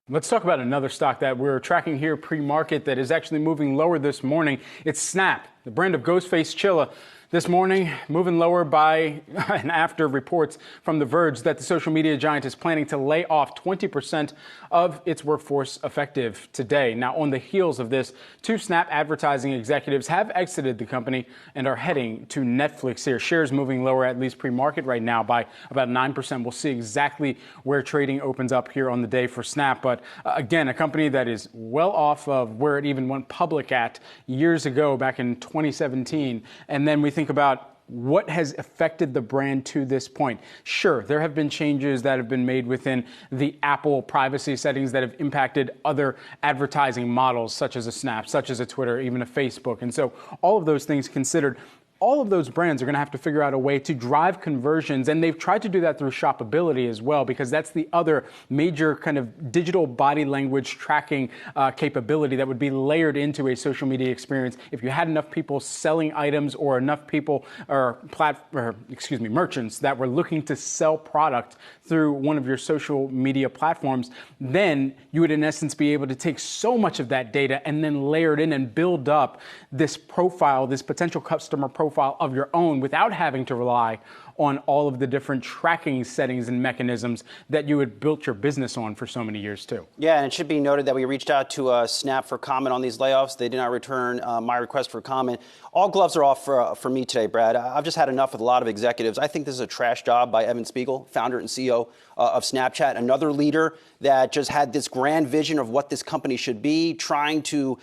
Let's talk about another stock that we're tracking here pre-market that is actually moving lower this morning. It's Snap, the brand of Ghostface Chilla. This morning, moving lower by and after reports from The Verge that the social media giant is planning to lay off 20% of its workforce effective today. Now, on the heels of this, two Snap advertising executives have exited the company and are heading to Netflix here. Shares moving lower, at least pre-market right now, by about 9%. We'll see exactly where trading opens up here on the day for Snap. But again, a company that is well off of where it even went public at years ago, back in 2017. And then we think about what has affected the brand to this point. Sure, there have been changes that have been made within the Apple privacy settings that have impacted other advertising models, such as a Snap, such as a Twitter, even a Facebook. And so all of those things considered, all of those brands are going to have to figure out a way to drive conversions, and they've tried to do that through shoppability as well, because that's the other major kind of digital body language tracking capability that would be layered into a social media experience. If you had enough people selling items or enough people or merchants that were looking to sell product through one of your social media platforms, then you would in essence be able to take so much of that data and then layer it in and build up this profile, this potential customer profile of your own without having to rely on all of the different tracking settings and mechanisms that you had built your business on for so many years too. Yeah, and it should be noted that we reached out to Snap for comment on these layoffs. They did not return my request for comment. All gloves are off for me today, Brad. I've just had enough with a lot of executives. I think this is a trash job by Evan Spiegel, founder and CEO of Snapchat, another leader that just had this grand vision of what this company should be, trying to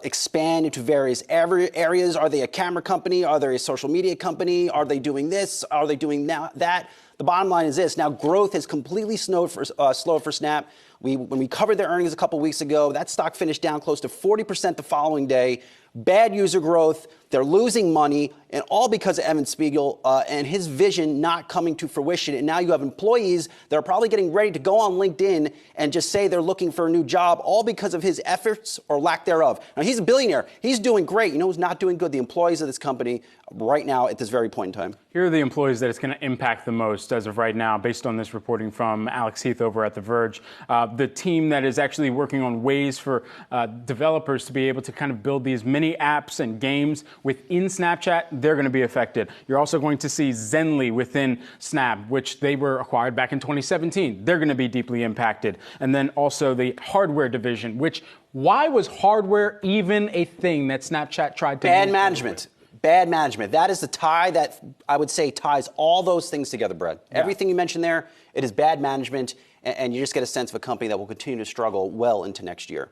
expand into various areas. Are they a camera company? Are they a social media company? Are they doing this? Are they doing that? The bottom line is this. Now, growth has completely slowed for Snap. When we covered their earnings a couple weeks ago, that stock finished down close to 40% the following day. Bad user growth. They're losing money, and all because of Evan Spiegel and his vision not coming to fruition. And now you have employees that are probably getting ready to go on LinkedIn and just say they're looking for a new job, all because of his efforts or lack thereof. Now, he's a billionaire. He's doing great. You know who's not doing good? The employees of this company right now at this very point in time. Here are the employees that it's going to impact the most as of right now, based on this reporting from Alex Heath over at The Verge. The team that is actually working on ways for developers to be able to kind of build these mini apps and games within Snapchat, they're going to be affected. You're also going to see Zenly within Snap, which they were acquired back in 2017. They're going to be deeply impacted. And then also the hardware division, which, why was hardware even a thing that Snapchat tried to do? Bad management. Bad management. That is the tie that I would say ties all those things together, Brad. Yeah. Everything you mentioned there, it is bad management, and you just get a sense of a company that will continue to struggle well into next year.